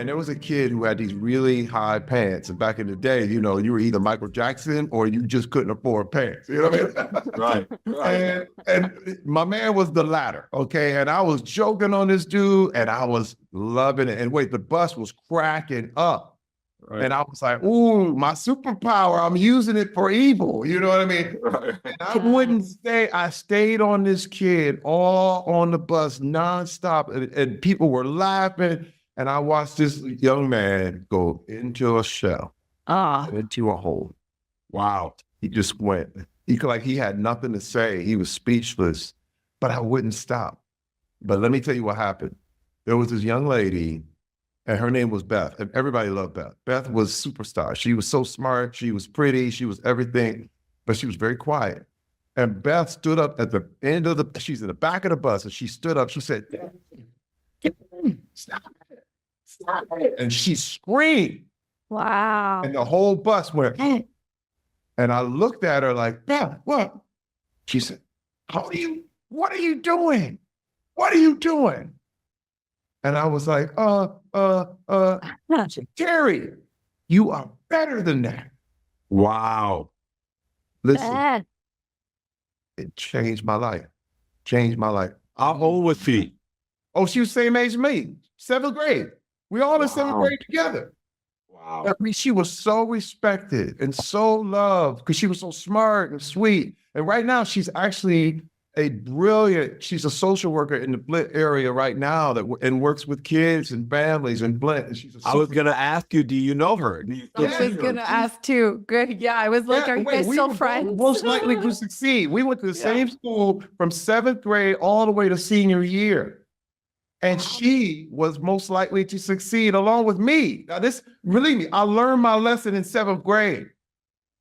And there was a kid who had these really high pants. And back in the day, you know, you were either Michael Jackson or you just couldn't afford pants. You know what I mean? Right. And my man was the latter. Okay. And I was joking on this dude and I was loving it. And wait, the bus was cracking up. Right. And I was like, ooh, my superpower, I'm using it for evil. You know what I mean? Right. And I wouldn't stay. I stayed on this kid all on the bus nonstop. And people were laughing. And I watched this young man go into a shell, into a hole. Wow. He just went. He had nothing to say. He was speechless, but I wouldn't stop. But let me tell you what happened. There was this young lady, and her name was Beth, and everybody loved Beth. Beth was a superstar. She was so smart. She was pretty. She was everything, but she was very quiet. And Beth stood up at the end of she's in the back of the bus, and she stood up. She said, stop it. Stop it. And she screamed. Wow. And the whole bus went, hey. And I looked at her like, Beth, what? She said, what are you doing? What are you doing? And I was like, Terry, you are better than that. Wow. Listen, it changed my life. Changed my life. How old was she? Oh, she was the same age as me, 7th grade. We all in 7th grade together. Wow. I mean, she was so respected and so loved because she was so smart and sweet. And right now she's actually she's a social worker in the Flint area right now and works with kids and families in Flint. And I was going to ask you, do you know her? I was going to ask too. Good. Yeah, I was like, are you guys still friends? Most likely to succeed. We went to the same school from 7th grade all the way to senior year. And she was most likely to succeed along with me. Now believe me, I learned my lesson in 7th grade.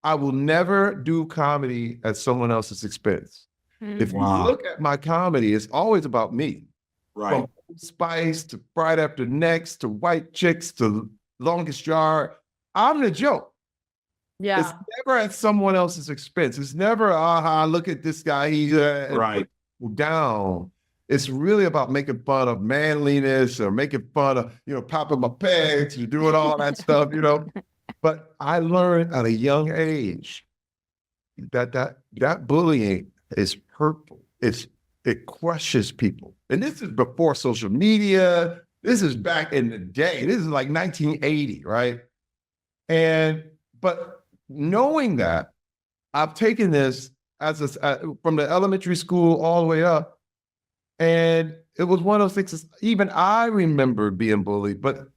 I will never do comedy at someone else's expense. If you look at my comedy, it's always about me. Right. From Old Spice to Friday After Next to White Chicks to Longest Yard. I'm the joke. Yeah. It's never at someone else's expense. It's never, look at this guy. He's right down. It's really about making fun of manliness or making fun of, popping my pegs and doing all that stuff, But I learned at a young age that bullying is hurtful. It crushes people. And this is before social media. This is back in the day. This is like 1980, right? But knowing that, I've taken this from the elementary school all the way up. And it was one of those things, even I remember being bullied, but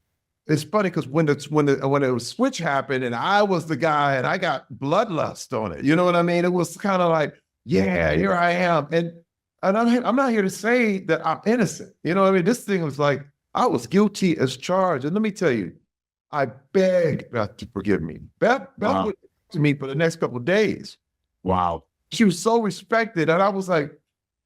it's funny because when the switch happened and I was the guy and I got bloodlust on it, you know what I mean? It was kind of like, yeah, here I am. And I'm not here to say that I'm innocent. You know what I mean? This thing was like, I was guilty as charged. And let me tell you, I begged Beth to forgive me. Beth would to me for the next couple of days. Wow. She was so respected. And I was like,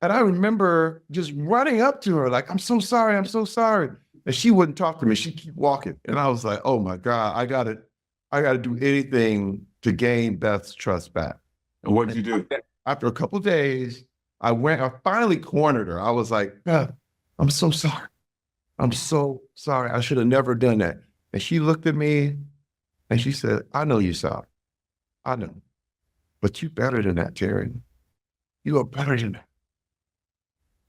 and I remember just running up to her like, I'm so sorry. I'm so sorry. And she wouldn't talk to me. She'd keep walking. And I was like, oh my God, I gotta do anything to gain Beth's trust back. And what did you do? After a couple of days, I finally cornered her. I was like, Beth, I'm so sorry. I'm so sorry. I should have never done that. And she looked at me and she said, I know you're sorry. I know. But you're better than that, Terry. You are better than that.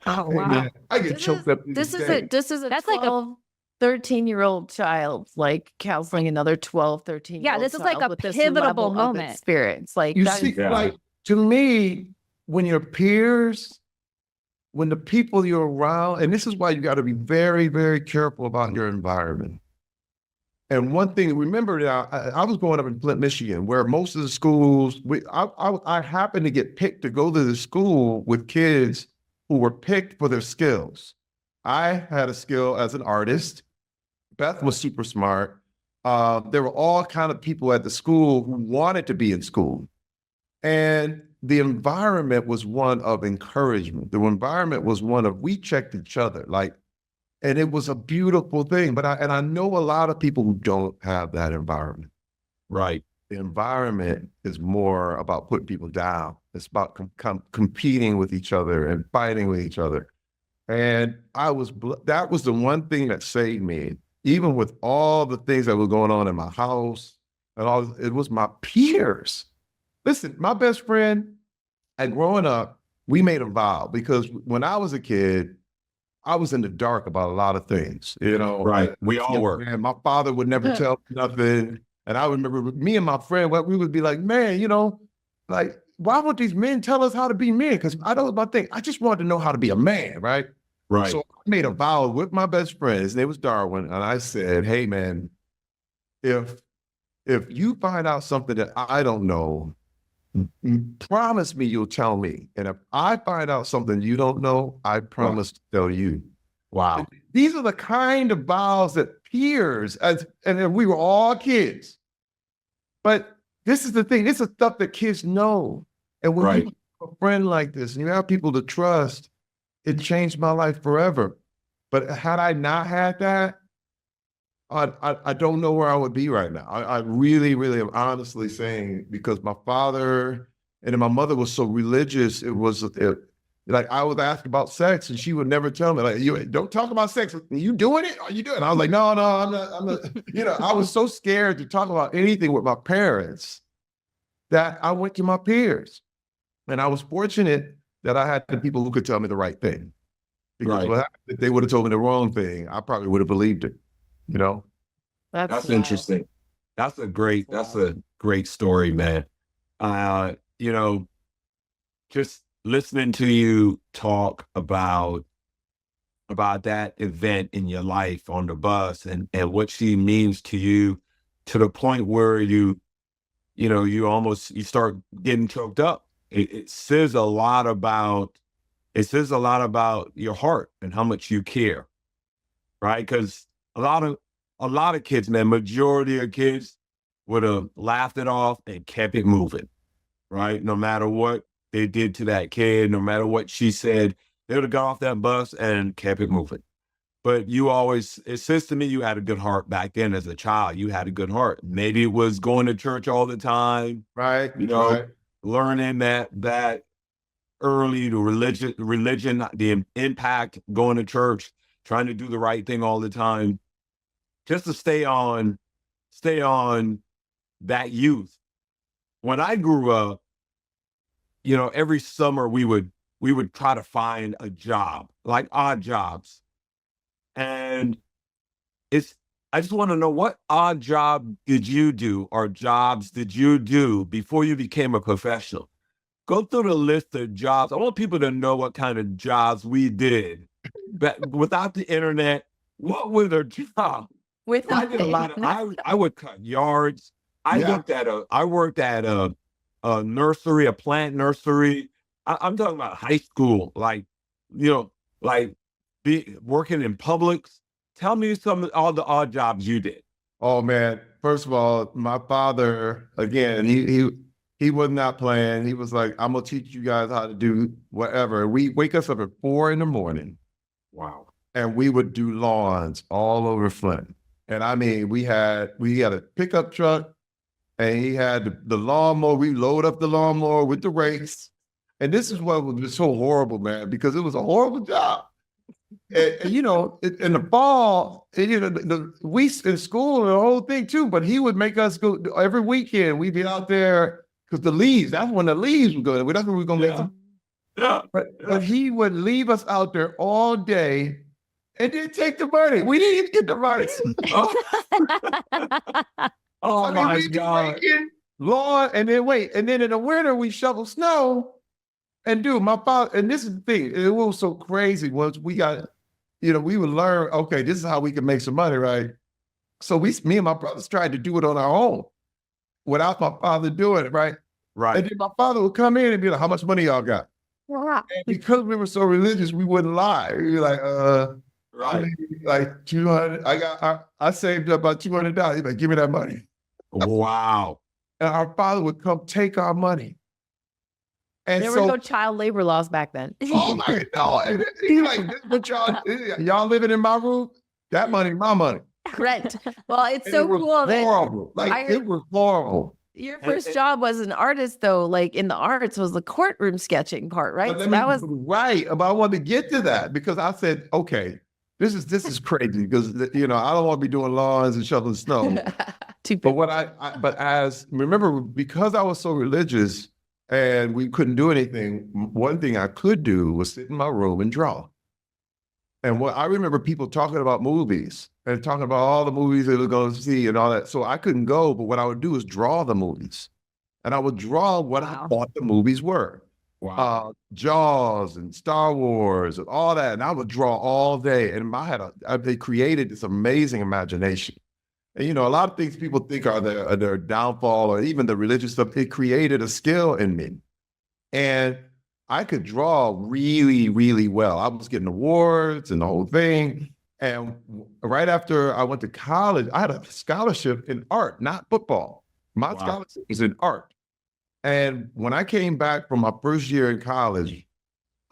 Oh, wow. Man, I get choked up. That's like a 13-year-old child, like counseling another 12, 13-year-old. Yeah, this is like a pivotal moment. Experience. Like, you see, like, to me, when your peers, when the people you're around, and this is why you got to be very, very careful about your environment. And one thing, remember now, I was growing up in Flint, Michigan, where most of the schools, I happened to get picked to go to the school with kids who were picked for their skills. I had a skill as an artist. Beth was super smart. There were all kind of people at the school who wanted to be in school. And the environment was one of encouragement. The environment was one of, we checked each other, and it was a beautiful thing. But I know a lot of people who don't have that environment. Right. The environment is more about putting people down. It's about competing with each other and fighting with each other. And that was the one thing that saved me. even with all the things that were going on in my house and all, it was my peers. Listen, my best friend, and growing up, we made a vow because when I was a kid, I was in the dark about a lot of things, you know. Right. We all were. And my father would never tell me nothing. And I remember me and my friend, we would be like, man, you know, like, why would these men tell us how to be men? Because I know my thing. I just wanted to know how to be a man, right? Right. So I made a vow with my best friend. His name was Darwin. And I said, hey, man, if you find out something that I don't know, promise me you'll tell me. And if I find out something you don't know, I promise to tell you. Wow. And these are the kind of vows that peers, and we were all kids. But this is the thing. This is stuff that kids know. And when you have a friend like this, and you have people to trust, it changed my life forever. But had I not had that, I don't know where I would be right now. I really, really am honestly saying, because my father and then my mother was so religious, like I was asked about sex and she would never tell me, like, you don't talk about sex. Are you doing it? Are you doing it? I was like, no, I'm not, you know, I was so scared to talk about anything with my parents that I went to my peers. And I was fortunate that I had the people who could tell me the right thing. Because if they would have told me the wrong thing, I probably would have believed it. You know, that's interesting. That's a great story, man. You know, just listening to you talk about that event in your life on the bus and what she means to you, to the point where you start getting choked up. It says a lot about your heart and how much you care, right? Because a lot of kids, man, majority of kids would have laughed it off and kept it moving, right? No matter what they did to that kid, no matter what she said, they would have got off that bus and kept it moving. But it says to me, you had a good heart back then as a child. You had a good heart. Maybe it was going to church all the time, right? You know, learning that early, the religion, the impact, going to church, trying to do the right thing all the time, just to stay on that youth. When I grew up, you know, every summer we would try to find a job, like odd jobs. And I just want to know, what odd job did you do or jobs did you do before you became a professional? Go through the list of jobs. I want people to know what kind of jobs we did. But without the internet, what was their job? I did a lot of, I would cut yards. I worked at a nursery, a plant nursery. I'm talking about high school, like, you know, like working in Publix. Tell me all the odd jobs you did. Oh man, first of all, my father, again, he was not playing. He was like, I'm gonna teach you guys how to do whatever. We wake us up at 4 a.m. Wow. And we would do lawns all over Flint. And I mean, we had a pickup truck and he had the lawnmower. We load up the lawnmower with the rakes. And this is what was so horrible, man, because it was a horrible job. And you know, in the fall, you know, we in school and the whole thing too, but he would make us go every weekend. We'd be out there because that's when the leaves would go. That's when we were going to make them. Yeah. But he would leave us out there all day and then take the money. We didn't even get the money. Oh my God. Lawn, and then in the winter we shovel snow. And dude, my father, and this is the thing, it was so crazy once we got, you know, we would learn, okay, this is how we can make some money, right? So me and my brothers tried to do it on our own without my father doing it, right? Right. And then my father would come in and be like, how much money y'all got? And because we were so religious, we wouldn't lie. We'd be like, right. I mean, like 200, I saved up about $200. He'd like, give me that money. Wow. And our father would come take our money. And there were no child labor laws back then. Oh my God. He like, this what y'all living in my room? That money, my money. Rent. Well, it's so cool. Horrible. Like it was horrible. Your first job was an artist, though, like in the arts, was the courtroom sketching part, right? So that was right. But I wanted to get to that because I said, okay, this is crazy because you know I don't want to be doing lawns and shoveling snow. But what but as remember, because I was so religious and we couldn't do anything, one thing I could do was sit in my room and draw. And what I remember people talking about movies and talking about all the movies they were going to see and all that. So I couldn't go, but what I would do is draw the movies. And I would draw what I thought the movies were. Wow. Jaws and Star Wars and all that. And I would draw all day. And they created this amazing imagination. And, you know, a lot of things people think are their downfall or even the religious stuff, it created a skill in me. And I could draw really, really well. I was getting awards and the whole thing. And right after I went to college, I had a scholarship in art, not football. My scholarship was in art. And when I came back from my first year in college,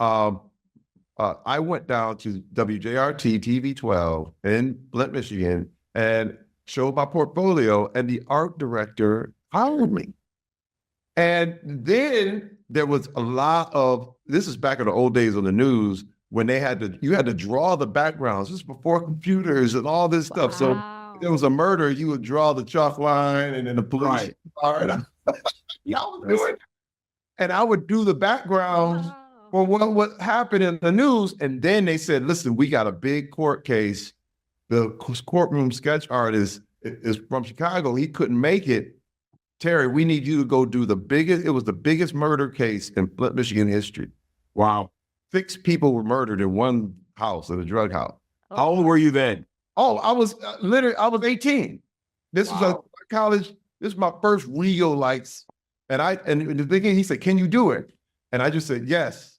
I went down to WJRT TV 12 in Flint, Michigan, and showed my portfolio, and the art director hired me. And then there was a lot of, this is back in the old days on the news, when you had to draw the backgrounds. This is before computers and all this stuff. So if there was a murder, you would draw the chalk line and then the police. Y'all was doing it. And I would do the backgrounds for what happened in the news. And then they said, listen, we got a big court case. The courtroom sketch artist is from Chicago. He couldn't make it. Terry, we need you to go do it was the biggest murder case in Flint, Michigan history. Wow. 6 people were murdered in one house, in a drug house. How old were you then? Oh, I was I was 18. This was a college. This is my first real lights. And in the beginning, he said, can you do it? And I just said, yes,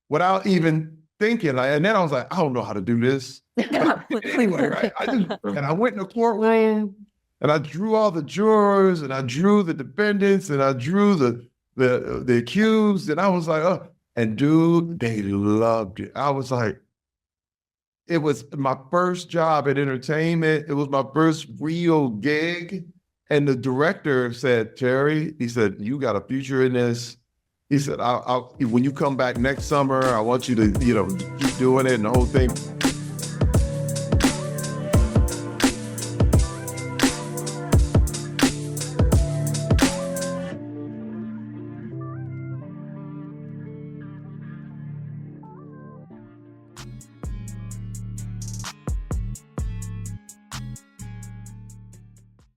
without even thinking. And then I was like, I don't know how to do this. Anyway, right? And I went in the courtroom and I drew all the jurors and I drew the defendants and I drew the accused. And I was like, oh, and dude, they loved it. I was like, it was my first job at entertainment. It was my first real gig. And the director said, Terry, he said, you got a future in this. He said, when you come back next summer, I want you to, keep doing it and the whole thing.